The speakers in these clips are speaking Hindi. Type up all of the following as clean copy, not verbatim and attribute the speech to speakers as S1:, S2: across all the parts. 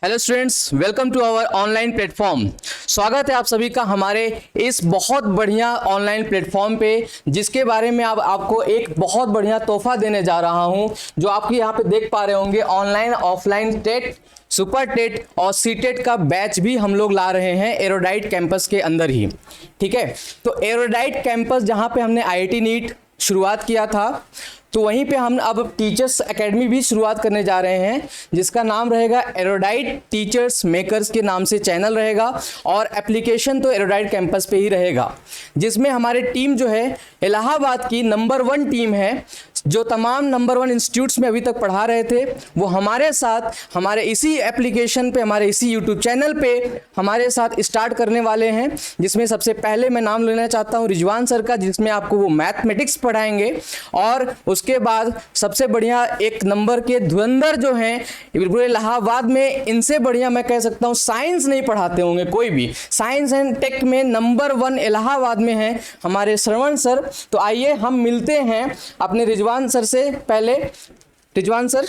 S1: Hello students, welcome to our online platform. स्वागत है आप सभी का हमारे इस बहुत बढ़िया ऑनलाइन प्लेटफॉर्म पे, जिसके बारे में आपको एक बहुत बढ़िया तोहफा देने जा रहा हूं। जो आप यहाँ पे देख पा रहे होंगे, online offline TET, super TET और सीटेट का बैच भी हम लोग ला रहे हैं एरोडाइट कैंपस के अंदर ही। ठीक है, तो एरोडाइट कैंपस जहाँ पे हमने IIT नीट शुरुआत किया था, तो वहीं पे हम अब टीचर्स एकेडमी भी शुरुआत करने जा रहे हैं, जिसका नाम रहेगा एरोडाइट टीचर्स मेकर्स के नाम से चैनल रहेगा। और एप्लीकेशन तो एरोडाइट कैंपस पे ही रहेगा, जिसमें हमारे टीम जो है इलाहाबाद की नंबर 1 टीम है। जो तमाम नंबर 1 इंस्टीट्यूट्स में अभी तक पढ़ा रहे थे, वो हमारे साथ हमारे इसी एप्लीकेशन पे, हमारे इसी यूट्यूब चैनल पे हमारे साथ स्टार्ट करने वाले हैं। जिसमें सबसे पहले मैं नाम लेना चाहता हूँ रिजवान सर का, जिसमें आपको वो मैथमेटिक्स पढ़ाएंगे। और उसके बाद सबसे बढ़िया एक नंबर के धुरंधर जो हैं पूरे इलाहाबाद में, इनसे बढ़िया मैं कह सकता हूँ साइंस नहीं पढ़ाते होंगे कोई भी। साइंस एंड टेक में नंबर 1 इलाहाबाद में हैं हमारे श्रवण सर। तो आइए हम मिलते हैं अपने रिजवान सर से। पहले रिजवान सर।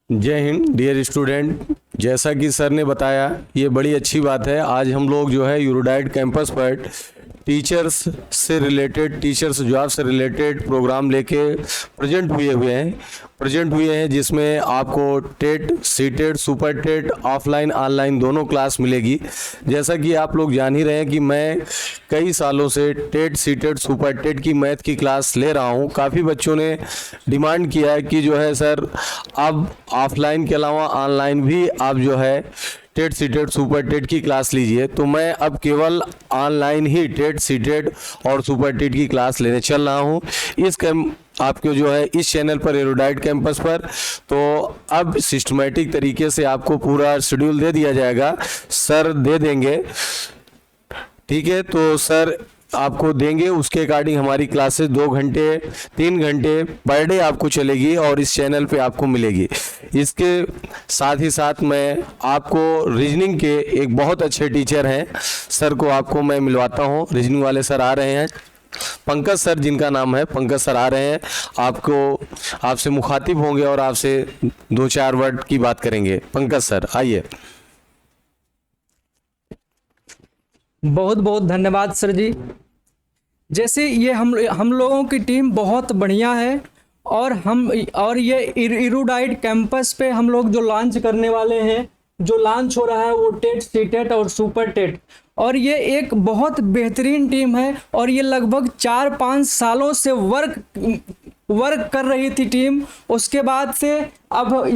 S2: जय हिंद डियर स्टूडेंट। जैसा कि सर ने बताया, ये बड़ी अच्छी बात है। आज हम लोग जो है एरोडाइट कैंपस पर टीचर्स से रिलेटेड, टीचर्स जॉब से रिलेटेड प्रोग्राम लेके प्रेजेंट हुए हैं, जिसमें आपको TET, CTET, super TET, offline online दोनों क्लास मिलेगी। जैसा कि आप लोग जान ही रहे हैं कि मैं कई सालों से टेट, सीटेट, सुपर टेट की मैथ की क्लास ले रहा हूं। काफ़ी बच्चों ने डिमांड किया है कि जो है सर अब ऑफलाइन के अलावा ऑनलाइन भी आप जो है टेट, सीटेट, सुपर टेट की क्लास लीजिए। तो मैं अब केवल ऑनलाइन ही टेट, सीटेट और सुपर टेट की क्लास लेने चल रहा हूँ आपको जो है इस चैनल पर एरोडाइट कैंपस पर। तो अब सिस्टमेटिक तरीके से आपको पूरा शेड्यूल दे दिया जाएगा, सर दे देंगे। ठीक है, तो सर आपको देंगे, उसके अकॉर्डिंग हमारी क्लासेस 2 घंटे 3 घंटे पर डे आपको चलेगी और इस चैनल पे आपको मिलेगी। इसके साथ ही साथ मैं आपको रीजनिंग के एक बहुत अच्छे टीचर हैं, सर को आपको मैं मिलवाता हूं। रीजनिंग वाले सर आ रहे हैं, पंकज सर जिनका नाम है, पंकज सर आ रहे हैं। आपसे मुखातिब होंगे और आपसे 2-4 वर्ड की बात करेंगे। पंकज सर आइए।
S3: बहुत बहुत धन्यवाद सर जी। जैसे ये हम लोगों की टीम बहुत बढ़िया है, और ये एरोडाइट कैंपस पे हम लोग जो लॉन्च करने वाले हैं, जो लॉन्च हो रहा है वो टेट, सीटेट और सुपर टेट। और ये एक बहुत बेहतरीन टीम है, और ये लगभग 4-5 सालों से वर्क कर रही थी टीम। उसके बाद से अब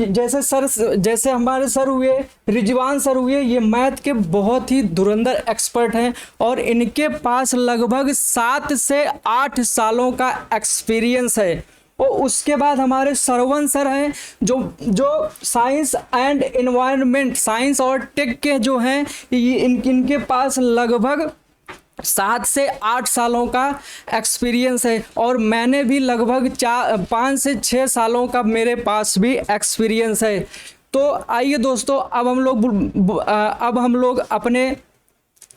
S3: जैसे हमारे सर हुए, रिजवान सर हुए, ये मैथ के बहुत ही धुरंधर एक्सपर्ट हैं, और इनके पास लगभग 7 से 8 सालों का एक्सपीरियंस है। और उसके बाद हमारे श्रवण सर हैं, जो साइंस एंड एनवायरनमेंट, साइंस और टेक के जो हैं, इनके पास लगभग 7 से 8 सालों का एक्सपीरियंस है। और मैंने भी लगभग 5 से 6 सालों का मेरे पास भी एक्सपीरियंस है। तो आइए दोस्तों, अब हम लोग अपने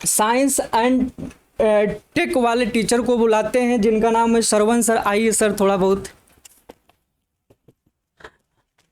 S3: साइंस एंड टेक वाले टीचर को बुलाते हैं, जिनका नाम है श्रवण सर। आइए सर, थोड़ा बहुत।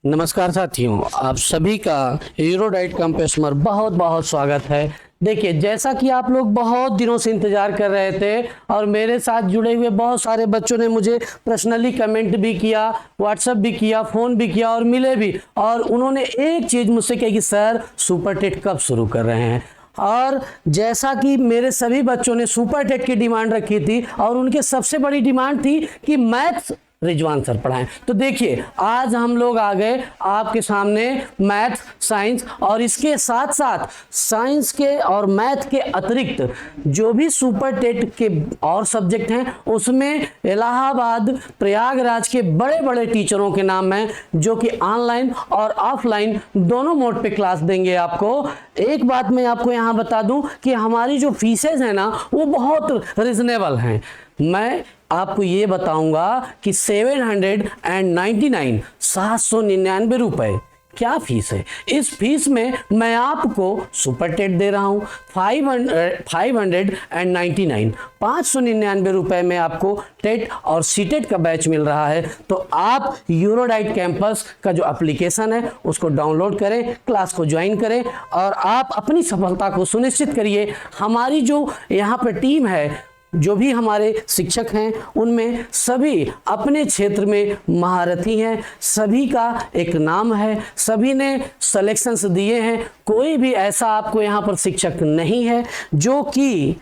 S4: नमस्कार साथियों, आप सभी का एरोडाइट कैंपस में बहुत बहुत स्वागत है। देखिए, जैसा कि आप लोग बहुत दिनों से इंतज़ार कर रहे थे, और मेरे साथ जुड़े हुए बहुत सारे बच्चों ने मुझे पर्सनली कमेंट भी किया, व्हाट्सएप भी किया, फ़ोन भी किया और मिले भी। और उन्होंने एक चीज़ मुझसे कही कि सर सुपर टेट कब शुरू कर रहे हैं। और जैसा कि मेरे सभी बच्चों ने सुपर टेट की डिमांड रखी थी, और उनके सबसे बड़ी डिमांड थी कि मैथ्स रिजवान सर पढ़ाएं। तो देखिए, आज हम लोग आ गए आपके सामने मैथ, साइंस, और इसके साथ साथ साइंस के और मैथ के अतिरिक्त जो भी सुपर टेट के और सब्जेक्ट हैं, उसमें इलाहाबाद, प्रयागराज के बड़े बड़े टीचरों के नाम हैं, जो कि ऑनलाइन और ऑफलाइन दोनों मोड पे क्लास देंगे आपको। एक बात मैं आपको यहाँ बता दूं कि हमारी जो फीसेज हैं ना, वो बहुत रिजनेबल हैं। मैं आपको ये बताऊंगा कि 799 799 रुपए क्या फीस है? इस फीस में मैं आपको सुपर टेट दे रहा हूँ 599 599 रुपए में आपको टेट और सीटेट का बैच मिल रहा है। तो आप यूरोडाइट कैंपस का जो एप्लीकेशन है उसको डाउनलोड करें, क्लास को ज्वाइन करें और आप अपनी सफलता को सुनिश्चित करिए। हमारी जो यहाँ पर टीम है, जो भी हमारे शिक्षक हैं, उनमें सभी अपने क्षेत्र में महारथी हैं, सभी का एक नाम है, सभी ने सिलेक्शंस दिए हैं। कोई भी ऐसा आपको यहाँ पर शिक्षक नहीं है जो कि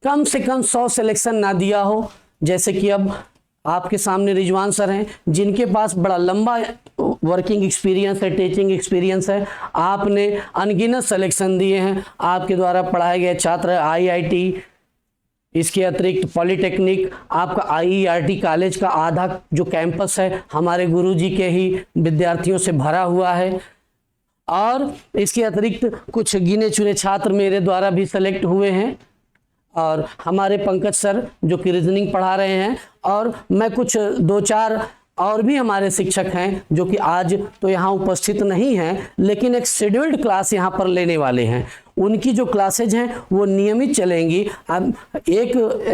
S4: कम से कम 100 सिलेक्शन ना दिया हो। जैसे कि अब आपके सामने रिजवान सर हैं, जिनके पास बड़ा लंबा वर्किंग एक्सपीरियंस है, टीचिंग एक्सपीरियंस है। आपने अनगिनत सिलेक्शन दिए हैं। आपके द्वारा पढ़ाए गए छात्र IIT, इसके अतिरिक्त पॉलिटेक्निक, आपका IERT कॉलेज का आधा जो कैंपस है हमारे गुरुजी के ही विद्यार्थियों से भरा हुआ है। और इसके अतिरिक्त कुछ गिने चुने छात्र मेरे द्वारा भी सेलेक्ट हुए हैं और हमारे पंकज सर जो कि रीजनिंग पढ़ा रहे हैं, और मैं कुछ 2-4 और भी हमारे शिक्षक हैं जो कि आज तो यहाँ उपस्थित नहीं हैं, लेकिन एक शेड्यूल्ड क्लास यहाँ पर लेने वाले हैं। उनकी जो क्लासेज हैं वो नियमित चलेंगी। अब एक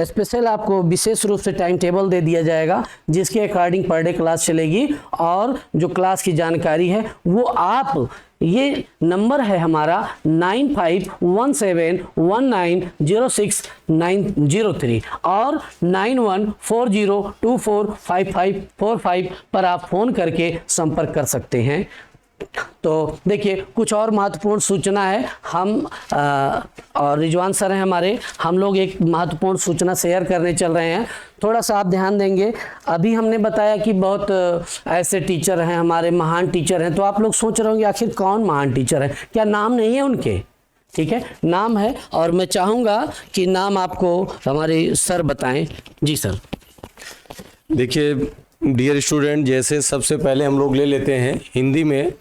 S4: स्पेशल आपको विशेष रूप से टाइम टेबल दे दिया जाएगा जिसके अकॉर्डिंग पर डे क्लास चलेगी, और जो क्लास की जानकारी है वो आप, ये नंबर है हमारा 9517190693 और 9140245545 पर आप फ़ोन करके संपर्क कर सकते हैं। तो देखिए, कुछ और महत्वपूर्ण सूचना है। हम और रिजवान सर हैं हमारे, हम लोग एक महत्वपूर्ण सूचना शेयर करने चल रहे हैं। थोड़ा सा आप ध्यान देंगे। अभी हमने बताया कि बहुत ऐसे टीचर हैं, हमारे महान टीचर हैं। तो आप लोग सोच रहे होंगे आखिर कौन महान टीचर है, क्या नाम नहीं है उनके? ठीक है, नाम है, और मैं चाहूँगा कि नाम आपको हमारे सर बताएं। जी सर।
S2: देखिए डियर स्टूडेंट, जैसे सबसे पहले हम लोग ले लेते हैं हिंदी में।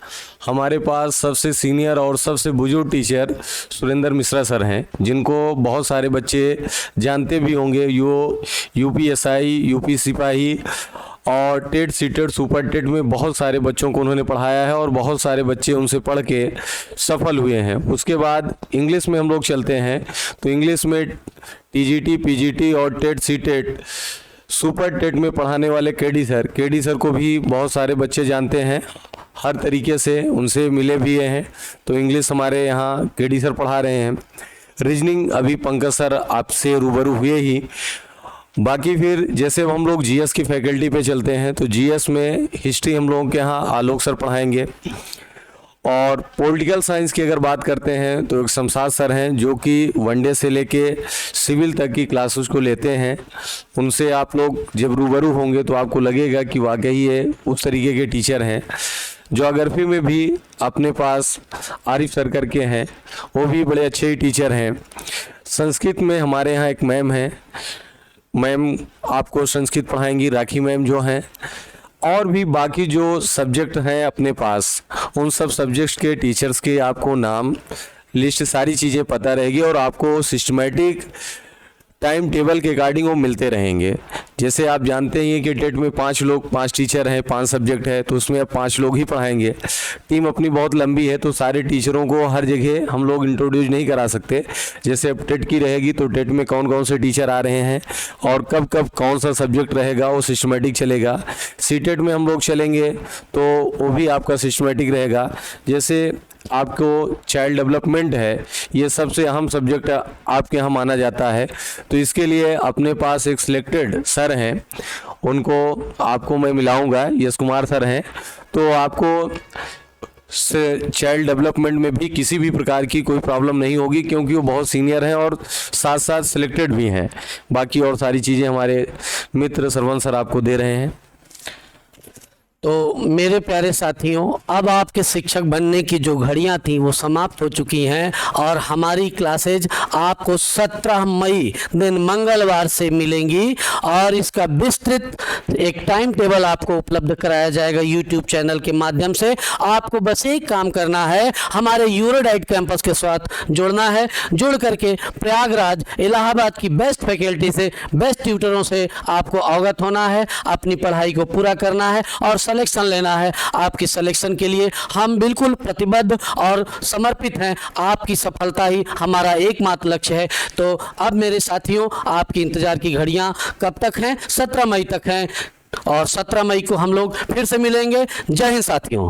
S2: हमारे पास सबसे सीनियर और सबसे बुजुर्ग टीचर सुरेंद्र मिश्रा सर हैं, जिनको बहुत सारे बच्चे जानते भी होंगे। UPSI, UP सिपाही और टेट, सीटेट, सुपर टेट में बहुत सारे बच्चों को उन्होंने पढ़ाया है और बहुत सारे बच्चे उनसे पढ़ के सफल हुए हैं। उसके बाद इंग्लिश में हम लोग चलते हैं, तो इंग्लिश में TGT, PGT और टेट, सीटेट, सुपर टेट में पढ़ाने वाले KD सर को भी बहुत सारे बच्चे जानते हैं, हर तरीके से उनसे मिले भी हैं। तो इंग्लिश हमारे यहाँ KD सर पढ़ा रहे हैं। रीजनिंग अभी पंकज सर आपसे रूबरू हुए ही। बाकी फिर जैसे हम लोग GS की फैकल्टी पे चलते हैं, तो GS में हिस्ट्री हम लोगों के यहाँ आलोक सर पढ़ाएंगे। और पॉलिटिकल साइंस की अगर बात करते हैं तो एक शमशाद सर हैं, जो कि वनडे से लेके सिविल तक की क्लासेस को लेते हैं। उनसे आप लोग जब रूबरू होंगे तो आपको लगेगा कि वाकई ये उस तरीके के टीचर हैं। ज्योग्राफी में भी अपने पास आरिफ सर करके हैं, वो भी बड़े अच्छे ही टीचर हैं। संस्कृत में हमारे यहाँ एक मैम है, मैम आपको संस्कृत पढ़ाएंगी, राखी मैम जो हैं। और भी बाकी जो सब्जेक्ट हैं अपने पास, उन सब सब्जेक्ट्स के टीचर्स के आपको नाम, लिस्ट, सारी चीज़ें पता रहेगी और आपको सिस्टमेटिक टाइम टेबल के अकॉर्डिंग वो मिलते रहेंगे। जैसे आप जानते ही हैं कि टेट में 5 टीचर हैं, 5 सब्जेक्ट है, तो उसमें अब 5 लोग ही पढ़ाएंगे। टीम अपनी बहुत लंबी है, तो सारे टीचरों को हर जगह हम लोग इंट्रोड्यूस नहीं करा सकते। जैसे अब टेट की रहेगी तो टेट में कौन कौन से टीचर आ रहे हैं और कब कब कौन सा सब्जेक्ट रहेगा, वो सिस्टमेटिक चलेगा। सीटेट में हम लोग चलेंगे तो वो भी आपका सिस्टमेटिक रहेगा। जैसे आपको चाइल्ड डेवलपमेंट है, ये सबसे अहम सब्जेक्ट आपके यहाँ माना जाता है। तो इसके लिए अपने पास एक सिलेक्टेड सर हैं, उनको आपको मैं मिलाऊंगा, यश कुमार सर हैं। तो आपको चाइल्ड डेवलपमेंट में भी किसी भी प्रकार की कोई प्रॉब्लम नहीं होगी, क्योंकि वो बहुत सीनियर हैं और साथ साथ सिलेक्टेड भी हैं। बाकी और सारी चीज़ें हमारे मित्र सरवन सर आपको दे रहे हैं।
S4: तो मेरे प्यारे साथियों, अब आपके शिक्षक बनने की जो घड़ियां थी वो समाप्त हो चुकी हैं और हमारी क्लासेज आपको 17 मई दिन मंगलवार से मिलेंगी और इसका विस्तृत एक टाइम टेबल आपको उपलब्ध कराया जाएगा YouTube चैनल के माध्यम से। आपको बस एक काम करना है, हमारे यूरोडाइट कैंपस के साथ जुड़ना है। जुड़ करके प्रयागराज, इलाहाबाद की बेस्ट फैकल्टी से, बेस्ट ट्यूटरों से आपको अवगत होना है, अपनी पढ़ाई को पूरा करना है और सिलेक्शन लेना है। आपकी सिलेक्शन के लिए हम बिल्कुल प्रतिबद्ध और समर्पित हैं। आपकी सफलता ही हमारा एकमात्र लक्ष्य है। तो अब मेरे साथियों, आपकी इंतजार की घड़ियां कब तक हैं? 17 मई तक हैं, और 17 मई को हम लोग फिर से मिलेंगे। जय हिंद साथियों।